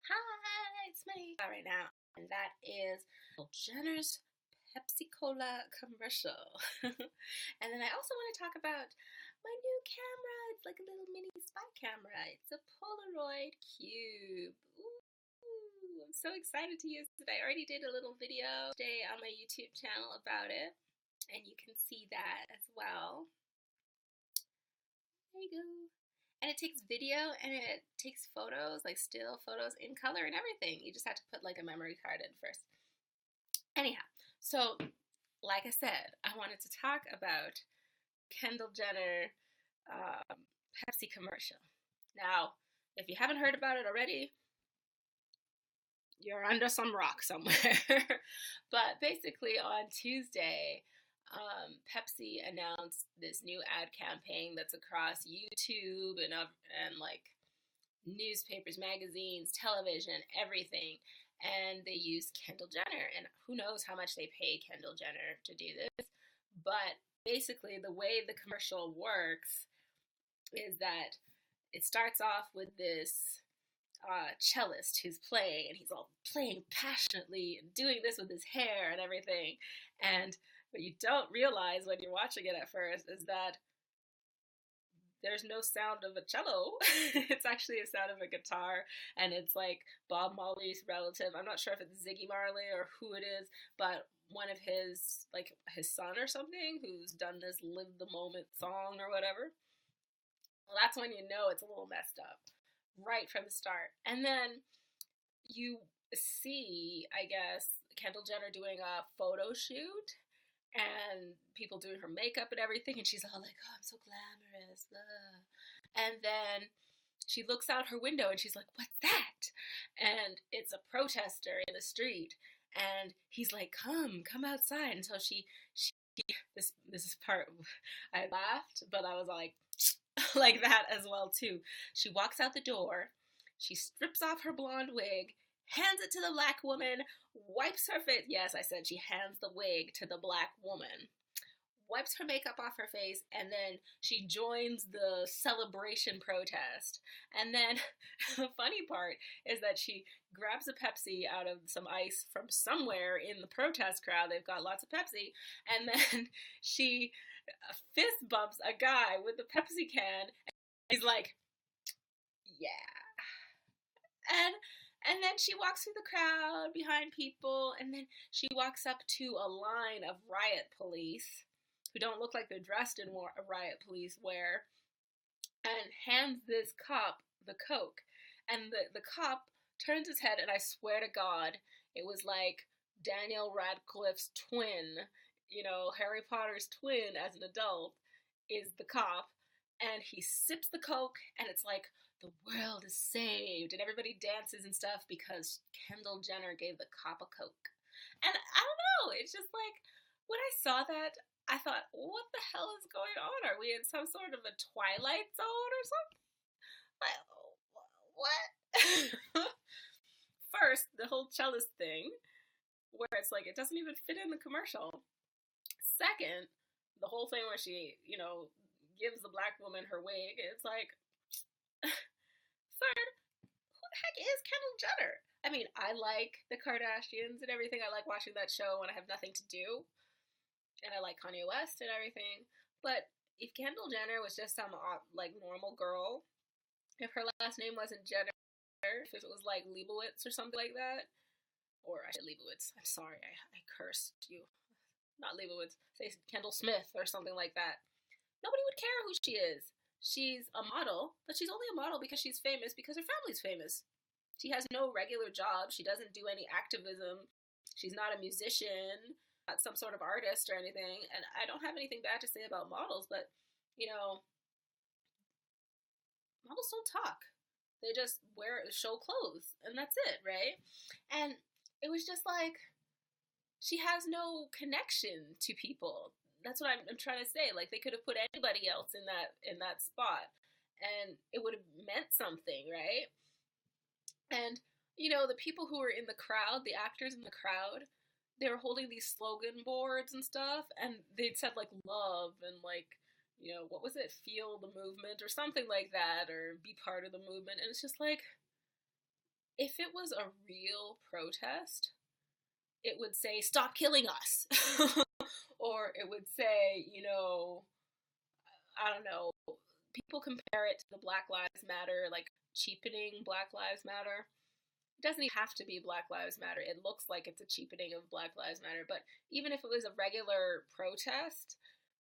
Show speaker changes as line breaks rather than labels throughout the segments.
Hi, it's Monique right now, and that is Kendall Jenner's Pepsi Cola commercial. And then I also want to talk about my new camera. It's like a little mini spy camera. It's a Polaroid Cube. Ooh, I'm so excited to use it. I already did a little video today on my YouTube channel about it, and you can see that as well. There you go. And it takes video and it takes photos, like still photos in color and everything. You just have to put like a memory card in first. Anyhow, so like I said, I wanted to talk about Kendall Jenner Pepsi commercial. Now, if you haven't heard about it already, you're under some rock somewhere. But basically, on Tuesday, Pepsi announced this new ad campaign that's across YouTube and like newspapers, magazines, television, everything. And they use Kendall Jenner, and who knows how much they pay Kendall Jenner to do this. But basically, the way the commercial works is that it starts off with this cellist who's playing, and he's all playing passionately and doing this with his hair and everything. And what you don't realize when you're watching it at first is that there's no sound of a cello. It's actually a sound of a guitar, and it's like Bob Marley's relative. I'm not sure if it's Ziggy Marley or who it is, but one of his, like his son or something, who's done this Live the Moment song or whatever. Well, that's when you know it's a little messed up right from the start. And then you see, I guess, Kendall Jenner doing a photo shoot and people doing her makeup and everything, and she's all like, "Oh, I'm so glamorous," blah. And then she looks out her window and she's like, "What's that?" And it's a protester in the street, and he's like, "Come outside." And so she this is part I laughed, but I was like like that as well too. She walks out the door, she strips off her blonde wig, hands it to the black woman, wipes her face. Yes, I said she hands the wig to the black woman, wipes her makeup off her face, and then she joins the celebration protest. And then the funny part is that she grabs a Pepsi out of some ice from somewhere in the protest crowd. They've got lots of Pepsi. And then she fist bumps a guy with the Pepsi can. And he's like, "Yeah." And then she walks through the crowd behind people, and then she walks up to a line of riot police who don't look like they're dressed in riot police wear, and hands this cop the Coke. And the cop turns his head, and I swear to God, it was like Daniel Radcliffe's twin, Harry Potter's twin as an adult, is the cop. And he sips the Coke, and it's like, the world is saved, and everybody dances and stuff because Kendall Jenner gave the cop a Coke. And I don't know, it's just like, when I saw that, I thought, what the hell is going on? Are we in some sort of a Twilight Zone or something? Like, what? First, the whole cellist thing, where it's like, it doesn't even fit in the commercial. Second, the whole thing where she, gives the black woman her wig. It's like, third, who the heck is Kendall Jenner? I mean, I like the Kardashians and everything. I like watching that show when I have nothing to do. And I like Kanye West and everything. But if Kendall Jenner was just some, like, normal girl, if her last name wasn't Jenner, if it was like Leibowitz or something like that, or I said Leibowitz, I'm sorry, I cursed you. Not Leibowitz, say Kendall Smith or something like that. Nobody would care who she is. She's a model, but she's only a model because she's famous because her family's famous. She has no regular job. She doesn't do any activism. She's not a musician, not some sort of artist or anything. And I don't have anything bad to say about models, but, models don't talk. They just show clothes, and that's it, right? And it was just like, she has no connection to people. That's what I'm trying to say. Like, they could have put anybody else in that spot, and it would have meant something, right? And the people who were in the crowd, the actors in the crowd, they were holding these slogan boards and stuff, and they'd said like love and like, what was it, feel the movement or something like that, or be part of the movement. And it's just like, if it was a real protest, it would say, "Stop killing us." Or it would say, I don't know, people compare it to the Black Lives Matter, like cheapening Black Lives Matter. It doesn't even have to be Black Lives Matter. It looks like it's a cheapening of Black Lives Matter. But even if it was a regular protest,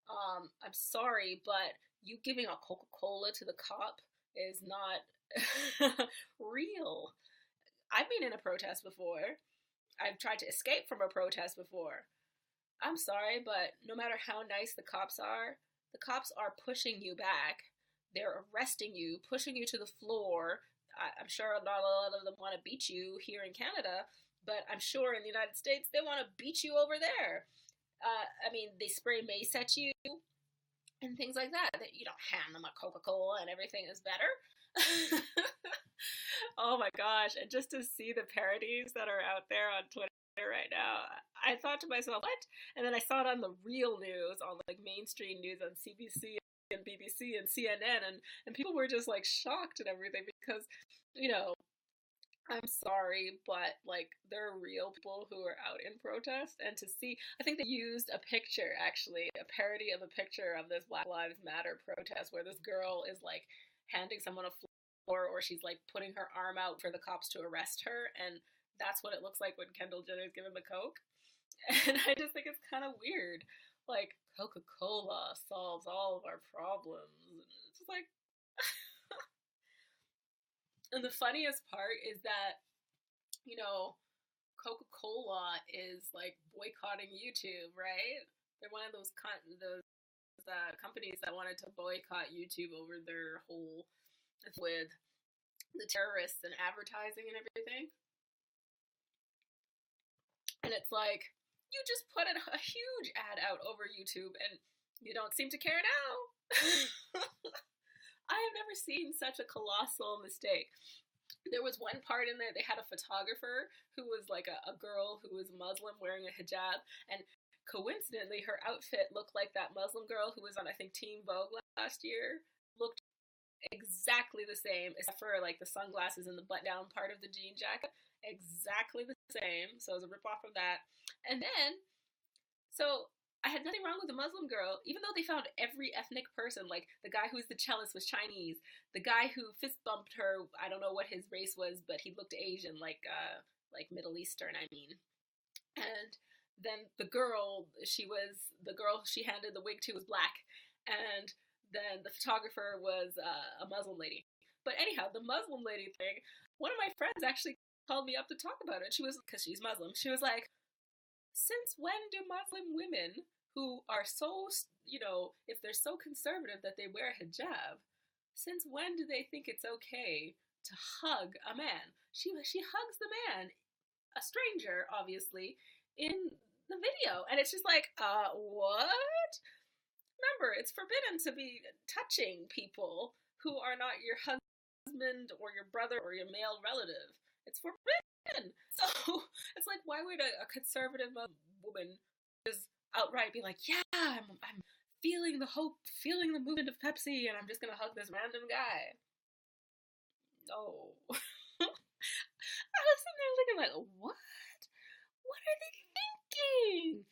I'm sorry, but you giving a Coca-Cola to the cop is not real. I've been in a protest before. I've tried to escape from a protest before. I'm sorry, but no matter how nice the cops are pushing you back. They're arresting you, pushing you to the floor. I'm sure not a lot of them want to beat you here in Canada, but I'm sure in the United States they want to beat you over there. I mean, they spray mace at you and things like that. That you don't hand them a Coca-Cola and everything is better. Oh my gosh! And just to see the parodies that are out there on Twitter right now, I thought to myself, what? And then I saw it on the real news, on like mainstream news on CBC and BBC and CNN, and people were just like shocked and everything because, you know, I'm sorry, but like there are real people who are out in protest, and to see, I think they used a picture, actually, a parody of a picture of this Black Lives Matter protest where this girl is like handing someone a floor, or she's like putting her arm out for the cops to arrest her, and that's what it looks like when Kendall Jenner is given the Coke. And I just think it's kind of weird. Like, Coca-Cola solves all of our problems. It's just like, and the funniest part is that, you know, Coca-Cola is like boycotting YouTube, right? They're one of those companies that wanted to boycott YouTube over their whole with the terrorists and advertising and everything. And it's like, you just put a huge ad out over YouTube and you don't seem to care now. I have never seen such a colossal mistake. There was one part in there, they had a photographer who was like a girl who was Muslim wearing a hijab, and coincidentally her outfit looked like that Muslim girl who was on, I think, Teen Vogue last year. Looked exactly the same, except for like the sunglasses and the button down part of the jean jacket. Exactly the same. So it was a rip off of that. And then, so I had nothing wrong with the Muslim girl, even though they found every ethnic person. Like the guy who's the cellist was Chinese. The guy who fist bumped her, I don't know what his race was, but he looked Asian, like Middle Eastern, I mean. And then the girl she handed the wig to was black, and then the photographer was a Muslim lady. But anyhow, the Muslim lady thing, one of my friends actually called me up to talk about it. She was, because she's Muslim, she was like, since when do Muslim women who are so, if they're so conservative that they wear a hijab, since when do they think it's okay to hug a man? She hugs the man, a stranger, obviously, in the video. And it's just like, what? Remember, it's forbidden to be touching people who are not your husband or your brother or your male relative. It's forbidden. So it's like, why would a conservative woman just outright be like, yeah, I'm feeling the hope, feeling the movement of Pepsi, and I'm just gonna hug this random guy? No. I was sitting there looking like, what? What are they thinking?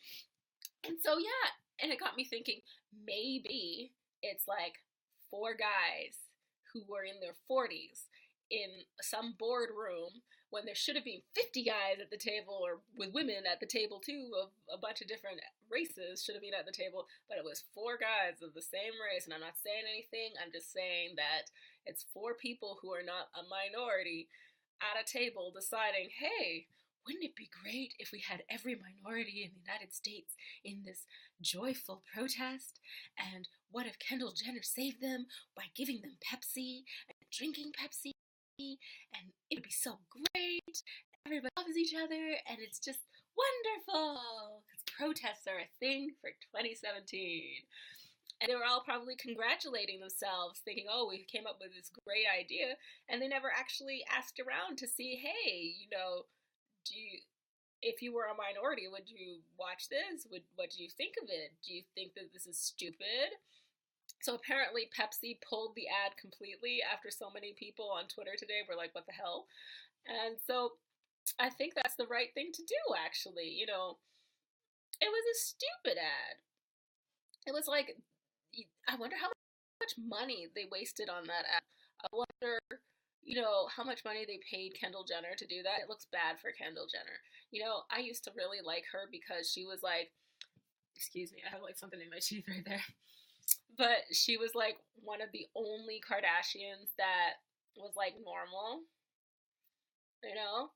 And so, yeah, and it got me thinking, maybe it's like 4 guys who were in their 40s in some boardroom when there should have been 50 guys at the table, or with women at the table too, of a bunch of different races should have been at the table, but it was 4 guys of the same race. And I'm not saying anything, I'm just saying that it's 4 people who are not a minority at a table deciding, hey, wouldn't it be great if we had every minority in the United States in this joyful protest? And what if Kendall Jenner saved them by giving them Pepsi and drinking Pepsi? And it would be so great. Everybody loves each other, and it's just wonderful. Because protests are a thing for 2017. And they were all probably congratulating themselves, thinking, oh, we came up with this great idea. And they never actually asked around to see, hey, if you were a minority, would you watch this? What do you think of it? Do you think that this is stupid? So apparently Pepsi pulled the ad completely after so many people on Twitter today were like, what the hell? And so I think that's the right thing to do, actually. It was a stupid ad. It was like, I wonder how much money they wasted on that ad. I wonder, how much money they paid Kendall Jenner to do that. It looks bad for Kendall Jenner. I used to really like her because she was like, excuse me, I have like something in my teeth right there. But she was like one of the only Kardashians that was like normal, you know?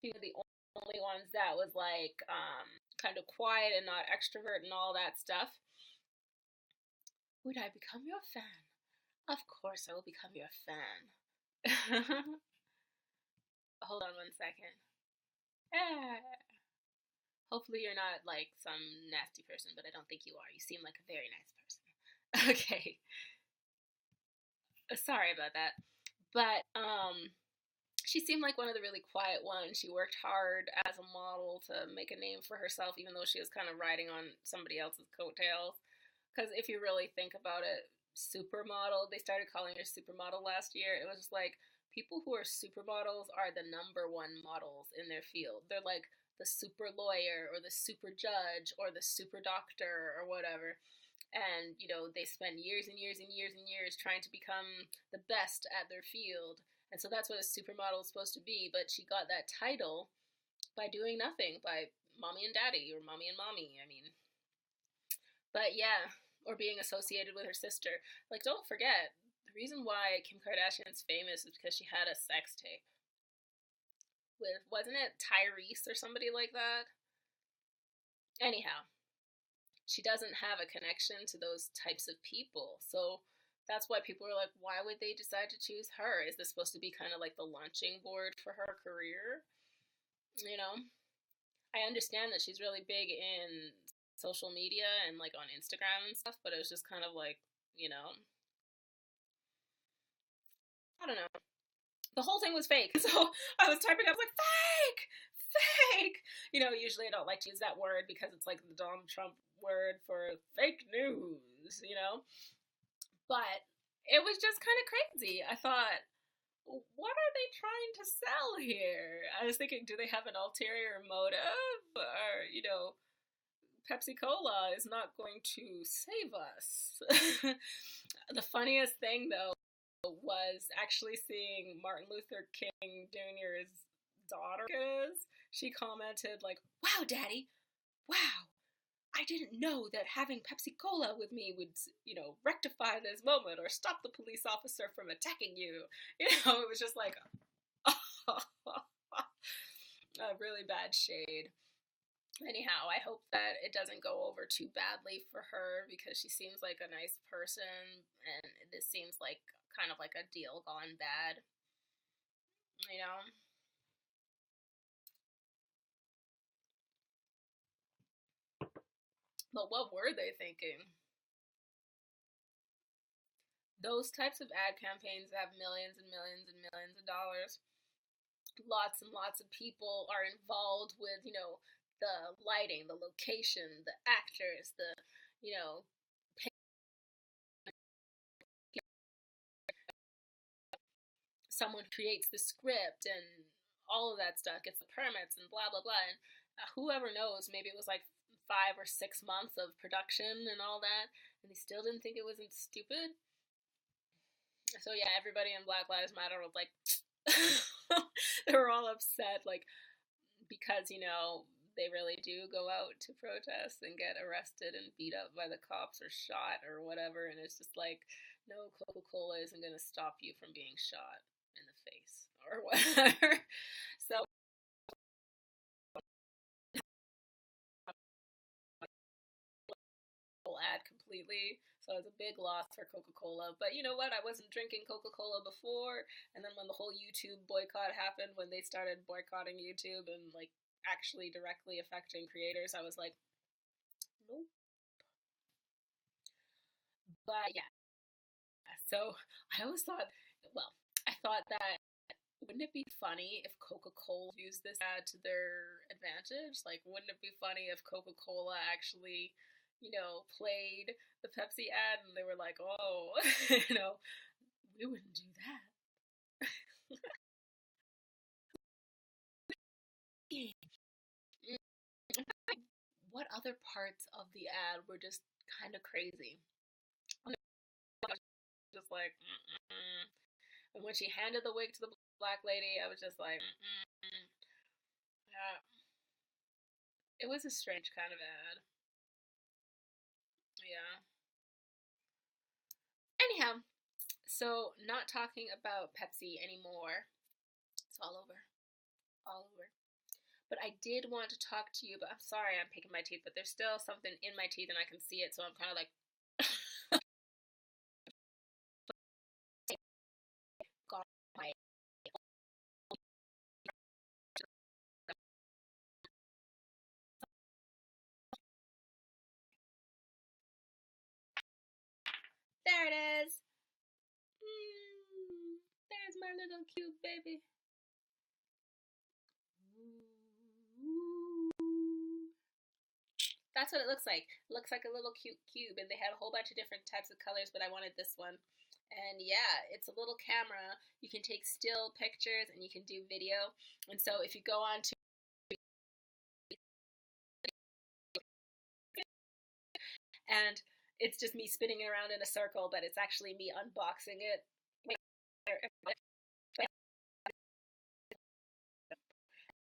She was the only ones that was like kind of quiet and not extrovert and all that stuff. Would I become your fan? Of course I will become your fan. Hold on one second. Hopefully you're not like some nasty person, but I don't think you are. You seem like a very nice person. Okay. Sorry about that. But she seemed like one of the really quiet ones. She worked hard as a model to make a name for herself, even though she was kind of riding on somebody else's coattails. Because if you really think about it, supermodel, they started calling her supermodel last year. It was just like people who are supermodels are the number one models in their field. They're like the super lawyer or the super judge or the super doctor or whatever. And, they spend years and years and years and years trying to become the best at their field. And so that's what a supermodel is supposed to be. But she got that title by doing nothing, by mommy and daddy or mommy and mommy. I mean, but yeah, or being associated with her sister. Like, don't forget, the reason why Kim Kardashian's famous is because she had a sex tape with, wasn't it Tyrese or somebody like that? Anyhow, she doesn't have a connection to those types of people. So that's why people are like, why would they decide to choose her? Is this supposed to be kind of like the launching board for her career? You know, I understand that she's really big in social media and like on Instagram and stuff, but it was just kind of like, you know, I don't know. The whole thing was fake. So I was typing, I was like, fake, fake. Usually I don't like to use that word because it's like the Donald Trump word for fake news. But it was just kind of crazy. I thought, what are they trying to sell here? I was thinking, do they have an ulterior motive? Or, Pepsi Cola is not going to save us. The funniest thing, though, was actually seeing Martin Luther King Jr.'s daughter. She commented, like, wow, Daddy, wow. I didn't know that having Pepsi Cola with me would, rectify this moment or stop the police officer from attacking you. It was just like, a really bad shade. Anyhow, I hope that it doesn't go over too badly for her because she seems like a nice person and this seems like kind of like a deal gone bad, you know? But what were they thinking? Those types of ad campaigns have millions and millions and millions of dollars. Lots and lots of people are involved with, the lighting, the location, the actors, you know, someone creates the script and all of that stuff, gets the permits and blah, blah, blah. And whoever knows, maybe it was like 5 or 6 months of production and all that, and they still didn't think it wasn't stupid. So yeah, everybody in Black Lives Matter was like, they were all upset, like, because, they really do go out to protest and get arrested and beat up by the cops or shot or whatever. And it's just like, no, Coca-Cola isn't going to stop you from being shot in the face or whatever. So ad completely. So it's a big loss for Coca-Cola. But you know what? I wasn't drinking Coca-Cola before. And then when the whole YouTube boycott happened, when they started boycotting YouTube and like actually directly affecting creators, I was like, nope. But yeah, so I always thought, well, I thought that wouldn't it be funny if Coca-Cola used this ad to their advantage? Like, wouldn't it be funny if Coca-Cola actually, played the Pepsi ad and they were like, oh, we wouldn't do that. what other parts of the ad were just kind of crazy? Just like, mm-mm. And when she handed the wig to the black lady, I was just like, mm-mm. Yeah. It was a strange kind of ad. Yeah. Anyhow, so not talking about Pepsi anymore. It's all over. All over. But I did want to talk to you, but I'm sorry I'm picking my teeth, but there's still something in my teeth and I can see it, so I'm kind of like, got my. There it is. There's my little cute baby. That's what it looks like. It looks like a little cute cube, and they had a whole bunch of different types of colors, but I wanted this one. And yeah, it's a little camera. You can take still pictures and you can do video. And so if you go on to, and it's just me spinning it around in a circle, but it's actually me unboxing it.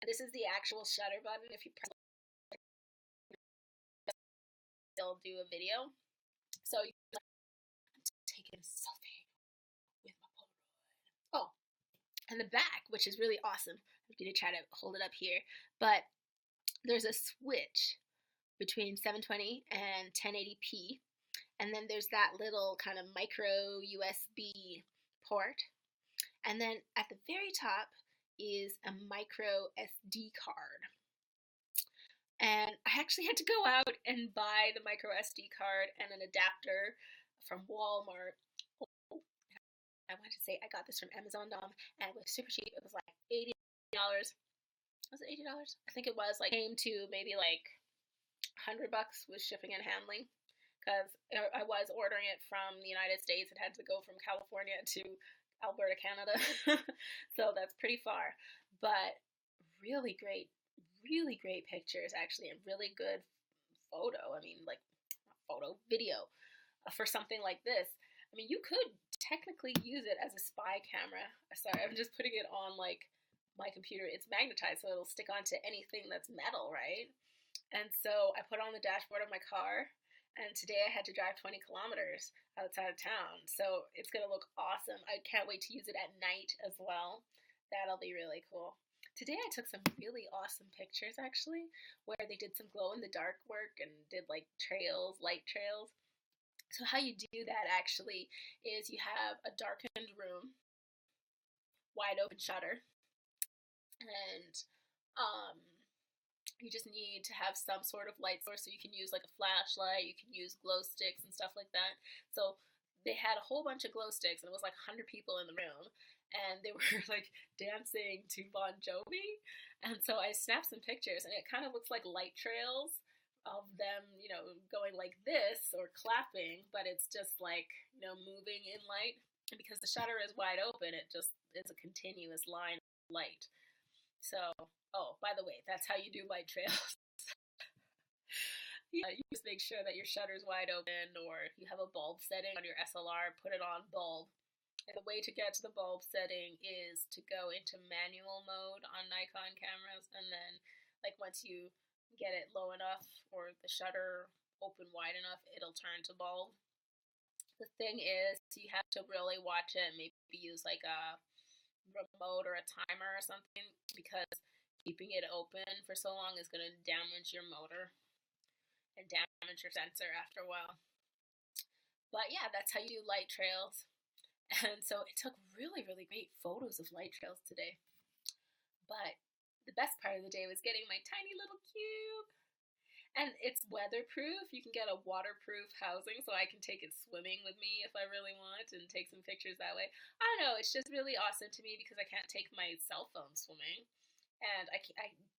This is the actual shutter button. If you press it, it'll do a video. So you can take a selfie with my Polaroid. Oh, and the back, which is really awesome. I'm going to try to hold it up here. But there's a switch between 720 and 1080p. And then there's that little kind of micro USB port. And then at the very top is a micro SD card. And I actually had to go out and buy the micro SD card and an adapter from Walmart. I want to say I got this from Amazon.com and it was super cheap. It was like $80. Was it $80? I think it was. Like, came to maybe like $100 with shipping and handling, because I was ordering it from the United States. It had to go from California to Alberta, Canada. So that's pretty far. But really great pictures, actually, and really good photo. I mean, like, video for something like this. I mean, you could technically use it as a spy camera. Sorry, I'm just putting it on, like, my computer. It's magnetized, so it'll stick onto anything that's metal, right? And so I put it on the dashboard of my car, and today I had to drive 20 kilometers outside of town. So it's going to look awesome. I can't wait to use it at night as well. That'll be really cool. Today I took some really awesome pictures, actually, where they did some glow in the dark work and did like trails, light trails. So how you do that actually is you have a darkened room, wide open shutter, and you just need to have some sort of light source. So you can use like a flashlight, you can use glow sticks and stuff like that. So they had a whole bunch of glow sticks, and it was like 100 people in the room, and they were like dancing to Bon Jovi. And so I snapped some pictures, and it kind of looks like light trails of them, going like this or clapping, but it's just like, moving in light. And because the shutter is wide open, it just is a continuous line of light. So, oh, by the way, that's how you do light trails. You just make sure that your shutter's wide open, or if you have a bulb setting on your SLR, put it on bulb. And the way to get to the bulb setting is to go into manual mode on Nikon cameras, and then, like, once you get it low enough or the shutter open wide enough, it'll turn to bulb. The thing is, you have to really watch it, maybe use like a remote or a timer or something, because keeping it open for so long is going to damage your motor and damage your sensor after a while. But yeah, that's how you do light trails. And so it took really great photos of light trails today. But the best part of the day was getting my tiny little cube. And it's weatherproof. You can get a waterproof housing, so I can take it swimming with me if I really want and take some pictures that way. I don't know, it's just really awesome to me because I can't take my cell phone swimming. And I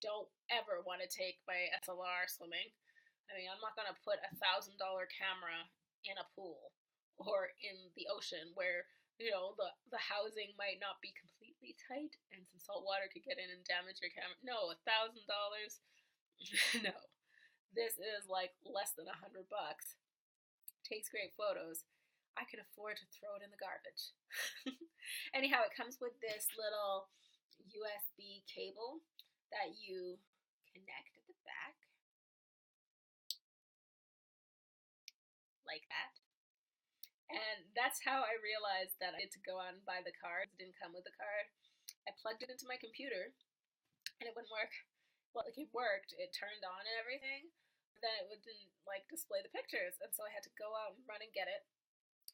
don't ever want to take my SLR swimming. I mean, I'm not going to put $1,000 camera in a pool or in the ocean where, the housing might not be completely tight and some salt water could get in and damage your camera. No, $1,000. No. This is like less than $100. Takes great photos. I could afford to throw it in the garbage. Anyhow, it comes with this little USB cable that you connect at the back, like that. And that's how I realized that I had to go out and buy the card. It didn't come with the card. I plugged it into my computer, and it wouldn't work. Well, like it worked. It turned on and everything. But then it wouldn't like display the pictures, and so I had to go out and run and get it.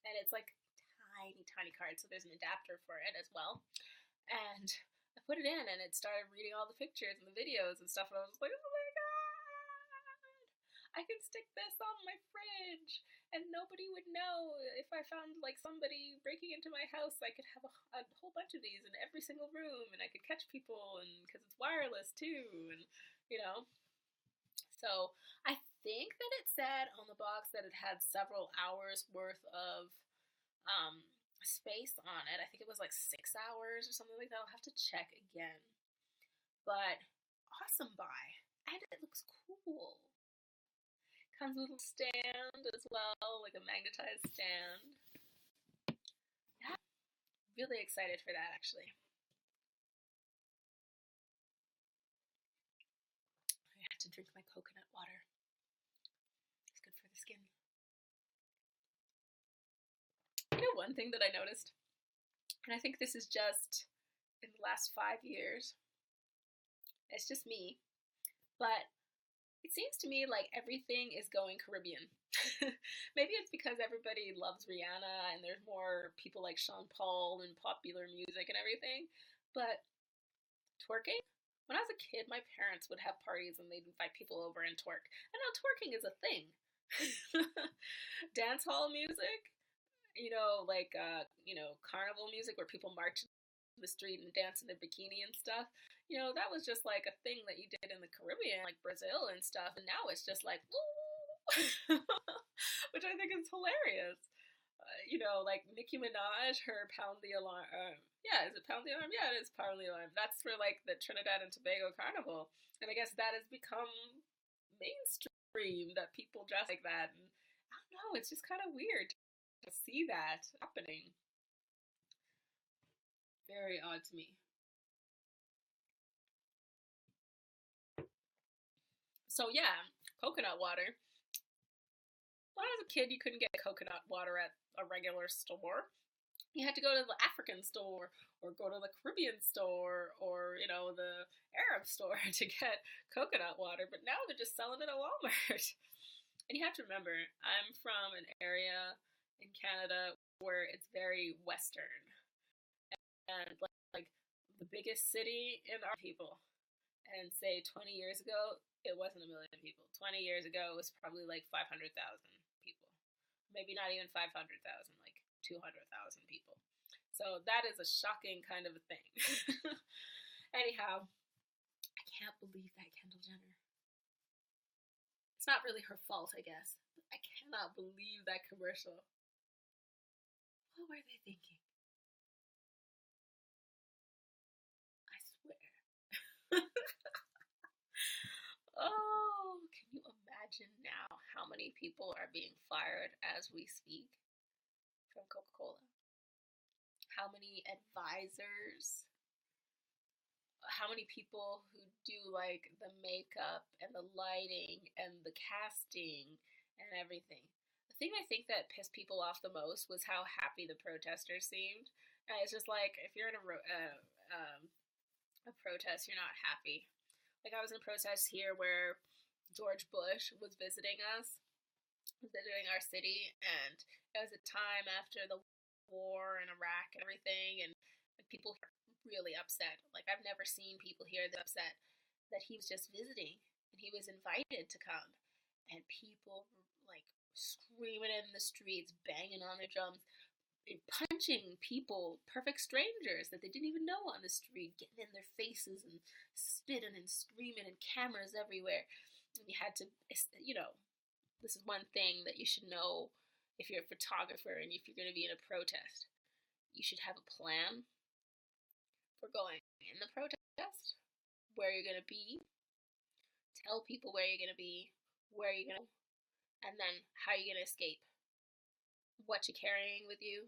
And it's like tiny, tiny card, so there's an adapter for it as well. And I put it in, and it started reading all the pictures and the videos and stuff, and I was like, oh my god! I can stick this on my fridge, and nobody would know. If I found like somebody breaking into my house, I could have a whole bunch of these in every single room, and I could catch people, and because it's wireless too, and you know. So I think that it said on the box that it had several hours worth of um, space on it. I think it was like 6 hours or something like that. I'll have to check again. But awesome buy. And it looks cool. Comes with a stand as well, like a magnetized stand. Yeah, really excited for that actually. I had to drink my coconut water. It's good for the skin. You know, one thing that I noticed, and I think this is just in the last 5 years, it's just me, but it seems to me like everything is going Caribbean. Maybe it's because everybody loves Rihanna and there's more people like Sean Paul and popular music and everything. But twerking? When I was a kid, my parents would have parties and they'd invite people over and twerk. And now twerking is a thing. Dance hall music, carnival music where people march the street and dance in their bikini and stuff. That was just like a thing that you did in the Caribbean, like Brazil and stuff. And now it's just like, woo! Which I think is hilarious. Like Nicki Minaj, her Pound the Alarm. Yeah, is it Pound the Alarm? Yeah, it is Pound the Alarm. That's for like the Trinidad and Tobago Carnival. And I guess that has become mainstream that people dress like that. And I don't know, it's just kind of weird to see that happening. Very odd to me. So yeah, coconut water. When I was a kid, you couldn't get coconut water at a regular store. You had to go to the African store or go to the Caribbean store or, the Arab store to get coconut water. But now they're just selling it at Walmart. And you have to remember, I'm from an area in Canada where it's very Western. And like the biggest city in our people. And say 20 years ago, it wasn't a million people. 20 years ago, it was probably like 500,000 people. Maybe not even 500,000, like 200,000 people. So that is a shocking kind of a thing. Anyhow, I can't believe that Kendall Jenner. It's not really her fault, I guess. I cannot believe that commercial. What were they thinking? I swear. Oh, can you imagine now how many people are being fired as we speak from Coca-Cola? How many advisors, how many people who do like the makeup and the lighting and the casting and everything. The thing I think that pissed people off the most was how happy the protesters seemed. And it's just like if you're in a protest, you're not happy. Like I was in a protest here where George Bush was visiting us, visiting our city, and it was a time after the war in Iraq and everything, and people were really upset. Like I've never seen people here that upset that he was just visiting and he was invited to come, and people were like screaming in the streets, banging on their drums, punching people, perfect strangers that they didn't even know on the street, getting in their faces and spitting and screaming, and cameras everywhere. And you had to, this is one thing that you should know if you're a photographer and if you're going to be in a protest. You should have a plan for going in the protest, where you're going to be, tell people where you're going to be, where are you going to, and then how are you going to escape, what you're carrying with you.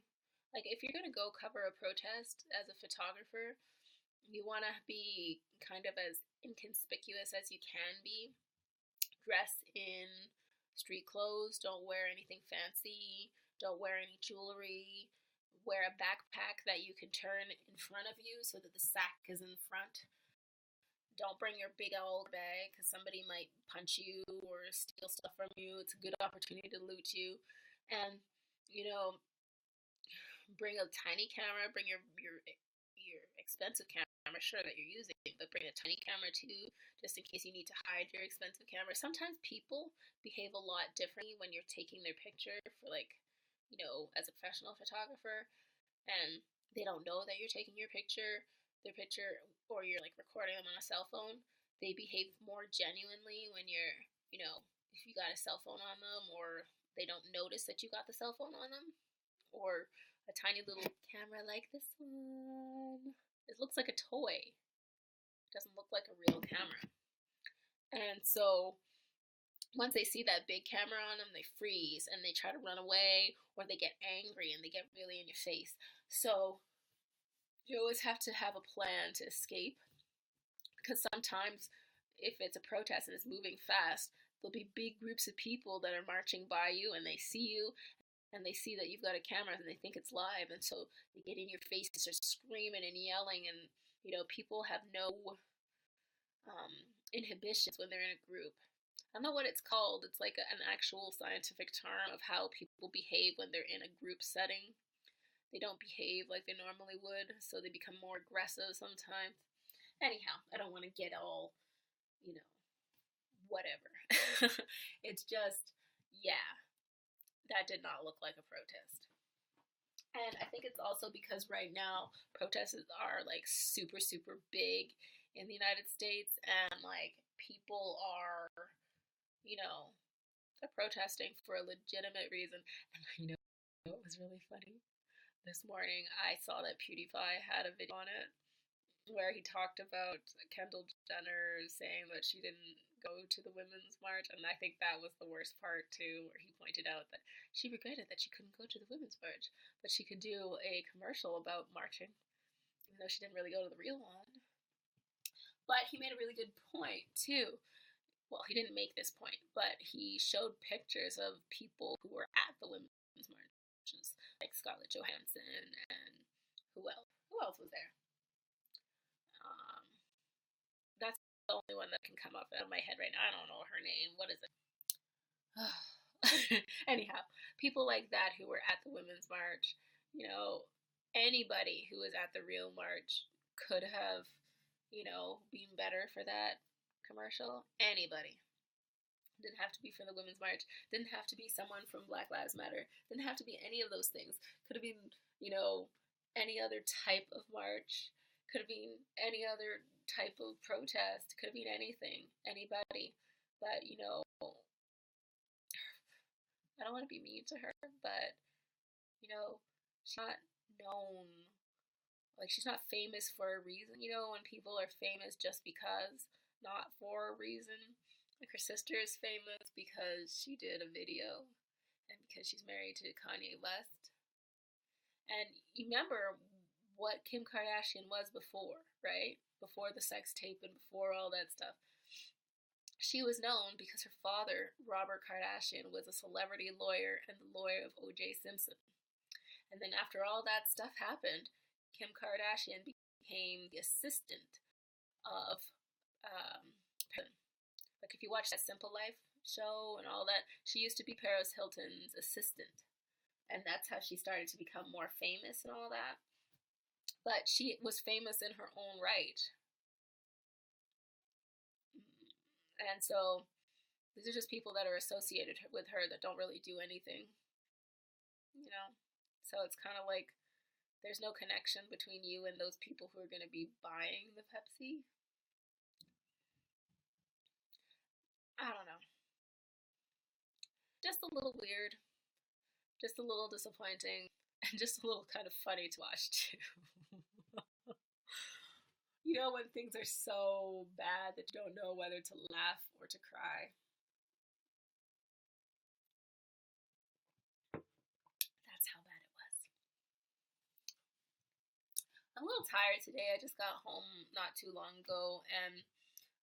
Like, if you're going to go cover a protest as a photographer, you want to be kind of as inconspicuous as you can be. Dress in street clothes, don't wear anything fancy, don't wear any jewelry, wear a backpack that you can turn in front of you so that the sack is in front. Don't bring your big old bag because somebody might punch you or steal stuff from you. It's a good opportunity to loot you. And, you know, bring a tiny camera, bring your expensive camera, sure, that you're using, but bring a tiny camera too, just in case you need to hide your expensive camera. Sometimes people behave a lot differently when you're taking their picture for, like, as a professional photographer, and they don't know that you're taking their picture, or you're like recording them on a cell phone. They behave more genuinely when if you got a cell phone on them, or they don't notice that you got the cell phone on them, or a tiny little camera like this one. It looks like a toy. It doesn't look like a real camera. And so once they see that big camera on them, they freeze and they try to run away, or they get angry and they get really in your face. So you always have to have a plan to escape, because sometimes if it's a protest and it's moving fast, there'll be big groups of people that are marching by you, and they see you and they see that you've got a camera and they think it's live, and so they get in your face and start screaming and yelling, and people have no inhibitions when they're in a group. I don't know what it's called. It's like an actual scientific term of how people behave when they're in a group setting. They don't behave like they normally would, so they become more aggressive sometimes. Anyhow, I don't want to get all, whatever. It's just, yeah, that did not look like a protest. And I think it's also because right now protests are like super, super big in the United States, and like people are, they're protesting for a legitimate reason. And it was really funny. This morning I saw that PewDiePie had a video on it where he talked about Kendall Jenner saying that she didn't go to the Women's March, and I think that was the worst part too, where he pointed out that she regretted that she couldn't go to the Women's March, but she could do a commercial about marching, even though she didn't really go to the real one. But he made a really good point too. Well, he didn't make this point, but he showed pictures of people who were at the Women's Marches, like Scarlett Johansson and who else? Who else was there? That's the only one that can come up out of my head right now. I don't know her name. What is it? Anyhow, people like that who were at the Women's March, anybody who was at the real march could have, been better for that commercial. Anybody. Didn't have to be for the Women's March. Didn't have to be someone from Black Lives Matter. Didn't have to be any of those things. Could have been, any other type of march. Could have been any other type of protest. Could have been anything. Anybody. But, I don't want to be mean to her, but, she's not known. Like, she's not famous for a reason, when people are famous just because, not for a reason. Like, her sister is famous because she did a video and because she's married to Kanye West. And you remember what Kim Kardashian was before, right? Before the sex tape and before all that stuff. She was known because her father, Robert Kardashian, was a celebrity lawyer and the lawyer of O.J. Simpson. And then after all that stuff happened, Kim Kardashian became the assistant of like, if you watch that Simple Life show and all that, she used to be Paris Hilton's assistant. And that's how she started to become more famous and all that. But she was famous in her own right. And so these are just people that are associated with her that don't really do anything. So it's kind of like there's no connection between you and those people who are going to be buying the Pepsi. I don't know. Just a little weird. Just a little disappointing. And just a little kind of funny to watch too. When things are so bad that you don't know whether to laugh or to cry. I'm a little tired today. I just got home not too long ago, and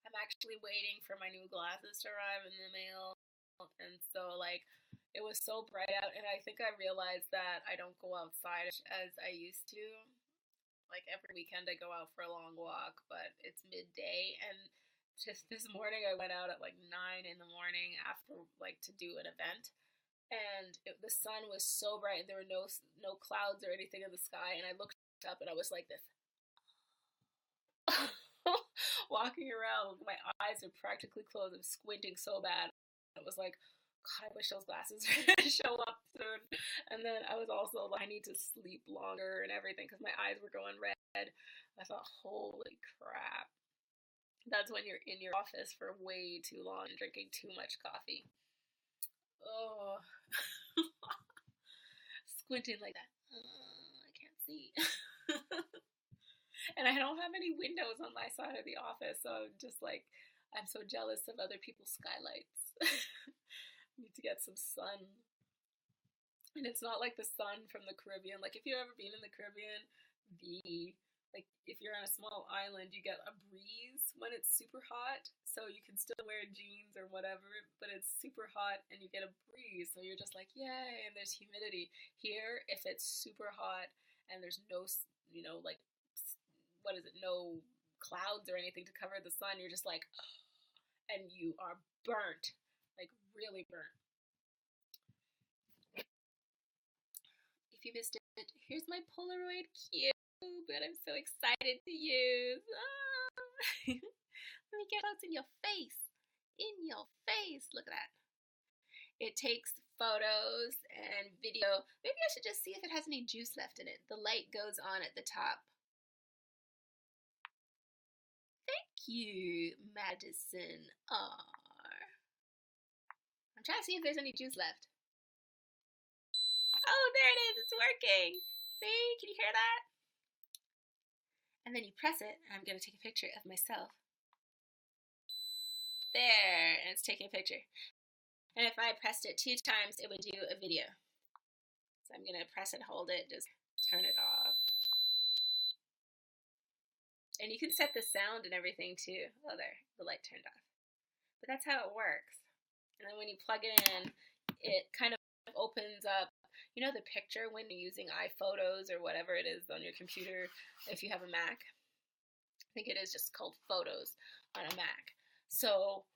I'm actually waiting for my new glasses to arrive in the mail. And so, like, it was so bright out, and I think I realized that I don't go outside as I used to. Like, every weekend I go out for a long walk, but it's midday, and just this morning I went out at like 9 in the morning after, like, to do an event. And the sun was so bright, and there were no clouds or anything in the sky, and I looked up and I was like this walking around. My eyes are practically closed. I'm squinting so bad. I was like, God, I wish those glasses would show up soon. And then I was also like, I need to sleep longer and everything because my eyes were going red. I thought, holy crap. That's when you're in your office for way too long and drinking too much coffee. Oh, squinting like that. I can't see. And I don't have any windows on my side of the office, so I'm so jealous of other people's skylights. I need to get some sun. And it's not like the sun from the Caribbean. Like, if you've ever been in the Caribbean, if you're on a small island, you get a breeze when it's super hot, so you can still wear jeans or whatever, but it's super hot and you get a breeze, so you're just like, yay, and there's humidity. Here, if it's super hot and there's no, no clouds or anything to cover the sun, you're just like, oh, and you are burnt, like really burnt. If you missed it, here's my Polaroid Cube that I'm so excited to use. Let me get close in your face. In your face. Look at that. It takes photos and video. Maybe I should just see if it has any juice left in it. The light goes on at the top. Thank you, Madison R. I'm trying to see if there's any juice left. Oh, there it is. It's working. See? Can you hear that? And then you press it, and I'm going to take a picture of myself. There, and it's taking a picture. And if I pressed it 2 times, it would do a video. So I'm going to press and hold it, just turn it off. And you can set the sound and everything too. Oh, there, the light turned off. But that's how it works. And then when you plug it in, it kind of opens up, you know, the picture when you're using iPhotos or whatever it is on your computer, if you have a Mac. I think it is just called Photos on a Mac. So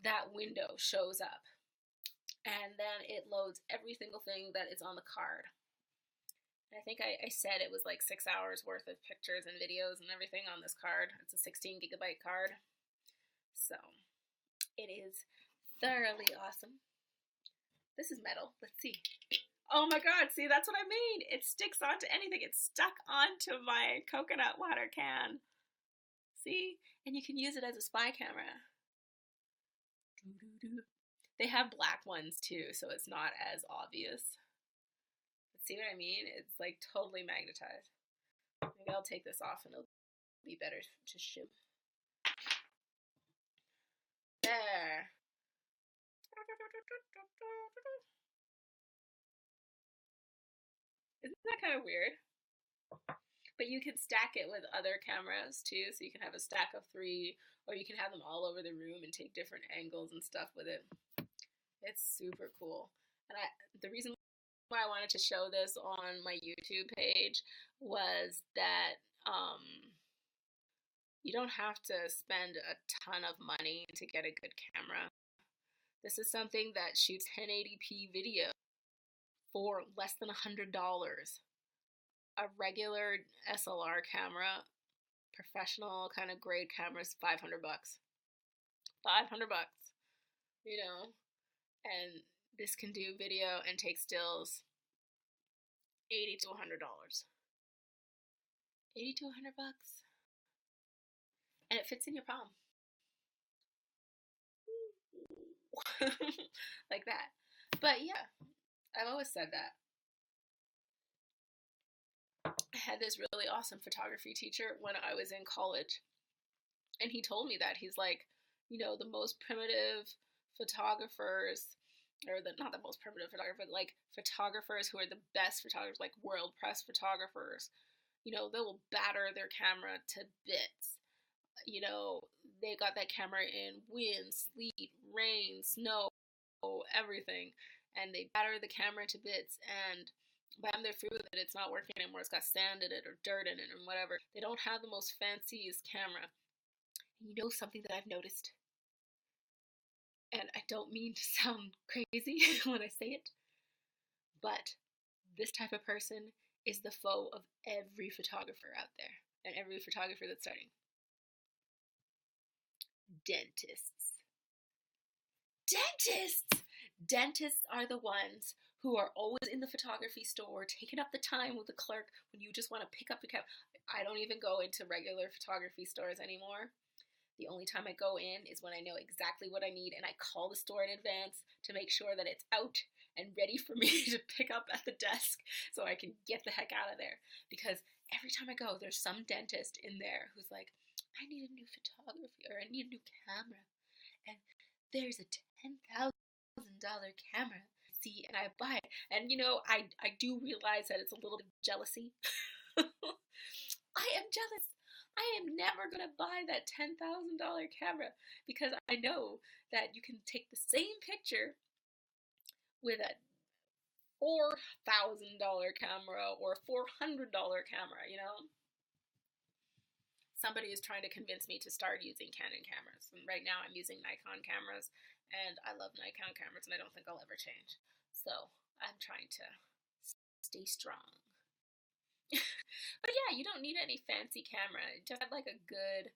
that window shows up, and then it loads every single thing that is on the card. And I think I said it was like 6 hours worth of pictures and videos and everything on this card. It's a 16 gigabyte card. So it is thoroughly awesome. This is metal. Let's see. Oh my God, see, that's what I mean. It sticks onto anything. It's stuck onto my coconut water can. See? And you can use it as a spy camera. They have black ones too, so it's not as obvious. But see what I mean? It's like totally magnetized. Maybe I'll take this off and it'll be better to show. There. Isn't that kind of weird? But you can stack it with other cameras too, so you can have a stack of 3, or you can have them all over the room and take different angles and stuff with it. It's super cool. And the reason why I wanted to show this on my YouTube page was that you don't have to spend a ton of money to get a good camera. This is something that shoots 1080p video for less than $100. A regular SLR camera, professional kind of grade camera, is $500. $500, you know, and this can do video and take stills. $80 to $100. $80 to $100, and it fits in your palm. Like that. But yeah, I've always said that. I had this really awesome photography teacher when I was in college, and he told me that. He's like, you know, the most primitive photographers, or not the most primitive photographer, like photographers who are the best photographers, like world press photographers, You know, they will batter their camera to bits. You know, they got that camera in wind, sleet, rain, snow, everything, and they batter the camera to bits. And by the time they're through with it, it's not working anymore. It's got sand in it or dirt in it or whatever. They don't have the most fanciest camera. And you know something that I've noticed, and I don't mean to sound crazy when I say it, but this type of person is the foe of every photographer out there and every photographer that's starting. Dentists. Dentists! Dentists are the ones who are always in the photography store, taking up the time with the clerk when you just want to pick up your camera. I don't even go into regular photography stores anymore. The only time I go in is when I know exactly what I need, and I call the store in advance to make sure that it's out and ready for me to pick up at the desk so I can get the heck out of there. Because every time I go, there's some dentist in there who's like, I need a new photography, or I need a new camera, and there's a $10,000 camera. See, and I buy it. And you know, I do realize that it's a little bit of jealousy. I am jealous. I am never going to buy that $10,000 camera because I know that you can take the same picture with a $4,000 camera or $400 camera, you know? Somebody is trying to convince me to start using Canon cameras. And right now I'm using Nikon cameras, and I love Nikon cameras, and I don't think I'll ever change. So I'm trying to stay strong. But yeah, you don't need any fancy camera. Just like a good,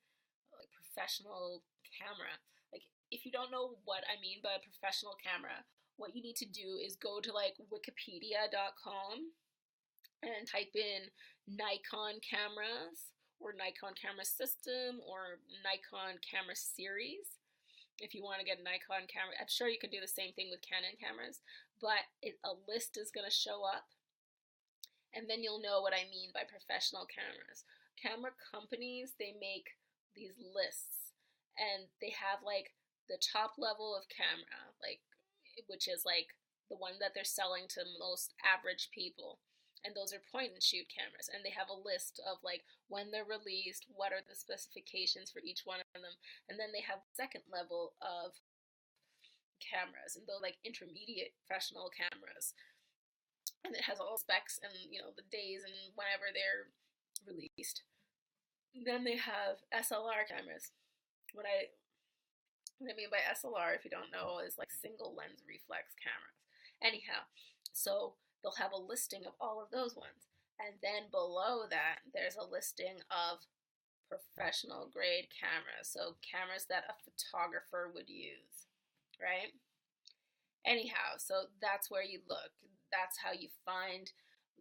like, professional camera. Like, if you don't know what I mean by a professional camera, what you need to do is go to like wikipedia.com and type in Nikon cameras or Nikon camera system or Nikon camera series. If you want to get a Nikon camera, I'm sure you can do the same thing with Canon cameras, but a list is going to show up. And then you'll know what I mean by professional cameras. Camera companies, they make these lists, and they have like the top level of camera, like, which is like the one that they're selling to most average people. And those are point and shoot cameras, and they have a list of like when they're released, what are the specifications for each one of them, and then they have second level of cameras, and they're like intermediate professional cameras, and it has all specs and, you know, the days and whenever they're released. Then they have SLR cameras. What I mean by SLR, if you don't know, is like single lens reflex cameras. Anyhow, so they'll have a listing of all of those ones, and then below that there's a listing of professional grade cameras, so cameras that a photographer would use, right? Anyhow, so that's where you look. That's how you find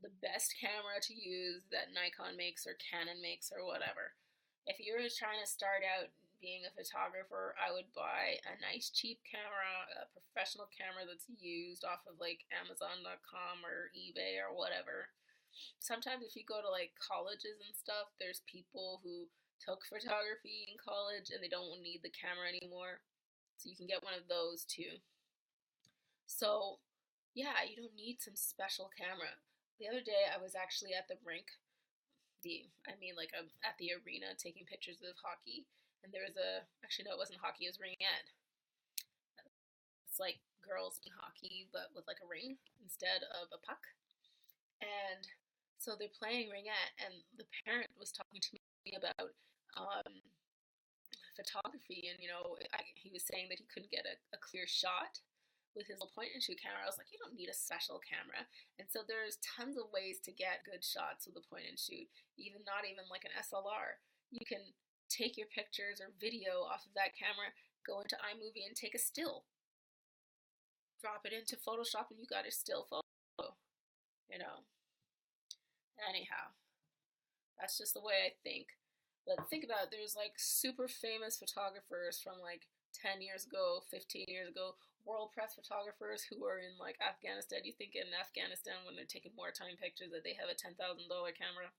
the best camera to use that Nikon makes or Canon makes or whatever. If you're trying to start out being a photographer, I would buy a nice cheap camera, a professional camera that's used off of like Amazon.com or eBay or whatever. Sometimes if you go to like colleges and stuff, there's people who took photography in college and they don't need the camera anymore. So you can get one of those too. So yeah, you don't need some special camera. The other day I was actually at the rink, at the arena taking pictures of hockey, and there was actually no, it wasn't hockey, it was ringette. It's like girls playing hockey but with like a ring instead of a puck. And so they're playing ringette, and the parent was talking to me about photography, and he was saying that he couldn't get a clear shot with his little point and shoot camera. I was like, you don't need a special camera. And so there's tons of ways to get good shots with a point and shoot, not even like an SLR. You can take your pictures or video off of that camera, go into iMovie and take a still, drop it into Photoshop, and you got a still photo. Anyhow, that's just the way I think. But think about it, there's like super famous photographers from like 10 years ago, 15 years ago, world press photographers who are in like Afghanistan. You think in Afghanistan, when they're taking wartime pictures, that they have a $10,000 camera?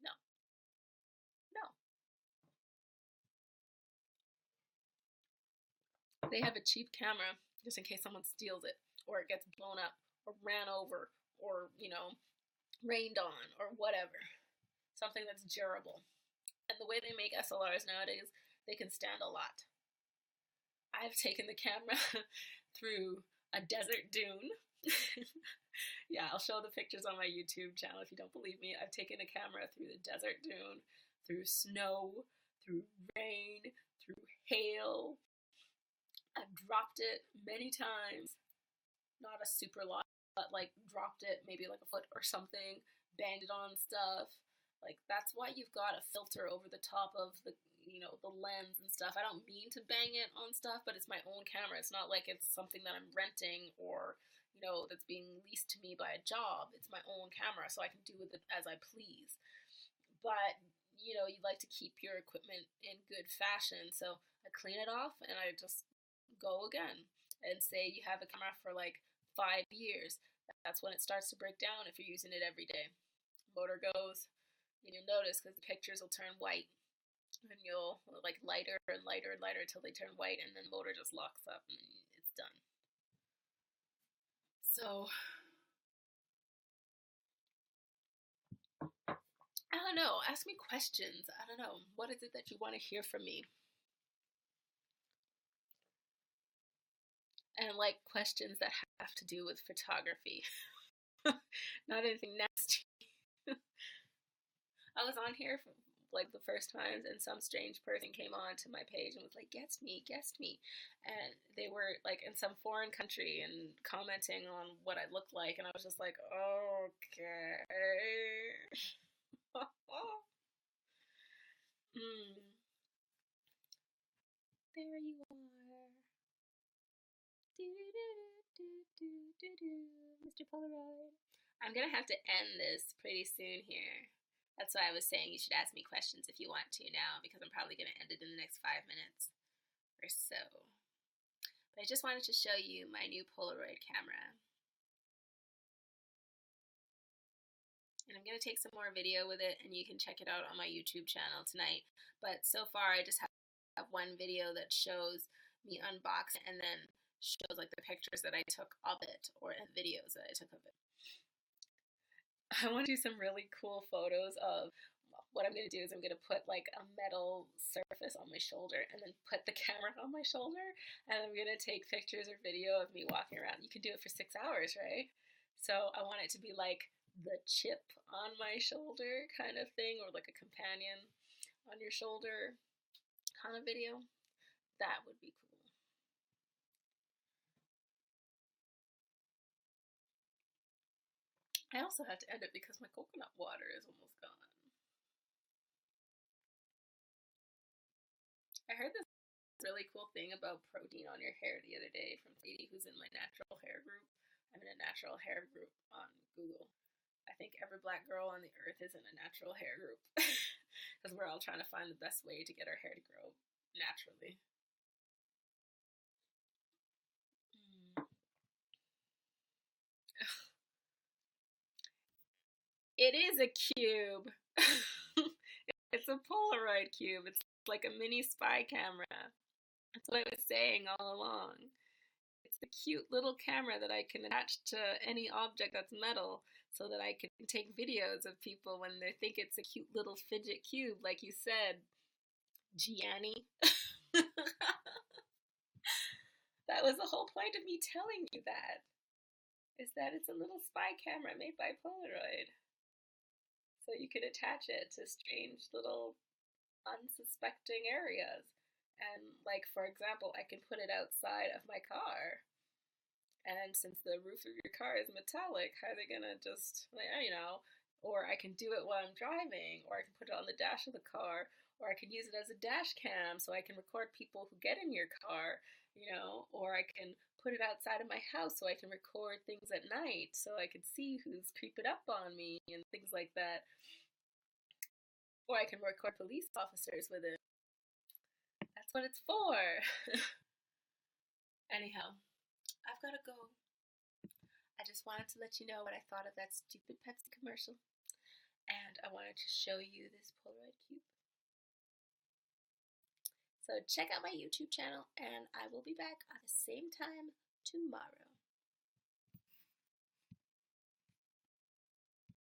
No. No. They have a cheap camera just in case someone steals it, or it gets blown up, or ran over, or, rained on, or whatever. something that's durable. And the way they make SLRs nowadays, they can stand a lot. I've taken the camera through a desert dune. Yeah, I'll show the pictures on my YouTube channel if you don't believe me. I've taken a camera through the desert dune, through snow, through rain, through hail. I've dropped it many times. Not a super lot, but like dropped it maybe like a foot or something, banged it on stuff. Like, that's why you've got a filter over the top of the, the lens and stuff. I don't mean to bang it on stuff, but it's my own camera. It's not like it's something that I'm renting or, that's being leased to me by a job. It's my own camera, so I can do with it as I please. But, you'd like to keep your equipment in good fashion, so I clean it off and I just go again. And say you have a camera for like 5 years. That's when it starts to break down if you're using it every day. Motor goes. You'll notice because the pictures will turn white, and you'll like lighter and lighter and lighter until they turn white, and then the motor just locks up and it's done. So I don't know. Ask me questions. I don't know. What is it that you want to hear from me? And like questions that have to do with photography. Not anything nasty. I was on here for like the first times, and some strange person came on to my page and was like, guest me. And they were like in some foreign country and commenting on what I looked like, and I was just like, okay. There you are. Mr. Polaroid. I'm gonna have to end this pretty soon here. That's why I was saying you should ask me questions if you want to now, because I'm probably going to end it in the next 5 minutes or so. But I just wanted to show you my new Polaroid camera. And I'm going to take some more video with it, and you can check it out on my YouTube channel tonight. But so far, I just have one video that shows me unbox it, and then shows like the pictures that I took of it, or videos that I took of it. I want to do some really cool photos of what I'm going to do is I'm going to put like a metal surface on my shoulder and then put the camera on my shoulder, and I'm going to take pictures or video of me walking around. You can do it for 6 hours, right? So I want it to be like the chip on my shoulder kind of thing, or like a companion on your shoulder kind of video. That would be cool. I also have to end it because my coconut water is almost gone. I heard this really cool thing about protein on your hair the other day from a lady who's in my natural hair group. I'm in a natural hair group on Google. I think every black girl on the earth is in a natural hair group because we're all trying to find the best way to get our hair to grow naturally. It is a cube. It's a Polaroid cube. It's like a mini spy camera. That's what I was saying all along. It's a cute little camera that I can attach to any object that's metal so that I can take videos of people when they think it's a cute little fidget cube, like you said, Gianni. That was the whole point of me telling you that, is that it's a little spy camera made by Polaroid. So you could attach it to strange little unsuspecting areas. And like, for example, I can put it outside of my car. And since the roof of your car is metallic, how are they gonna just, or I can do it while I'm driving, or I can put it on the dash of the car, or I can use it as a dash cam so I can record people who get in your car, or I can put it outside of my house so I can record things at night so I can see who's creeping up on me and things like that. Or I can record police officers with it. That's what it's for. Anyhow, I've got to go. I just wanted to let you know what I thought of that stupid Pepsi commercial. And I wanted to show you this Polaroid Cube. So check out my YouTube channel, and I will be back at the same time tomorrow.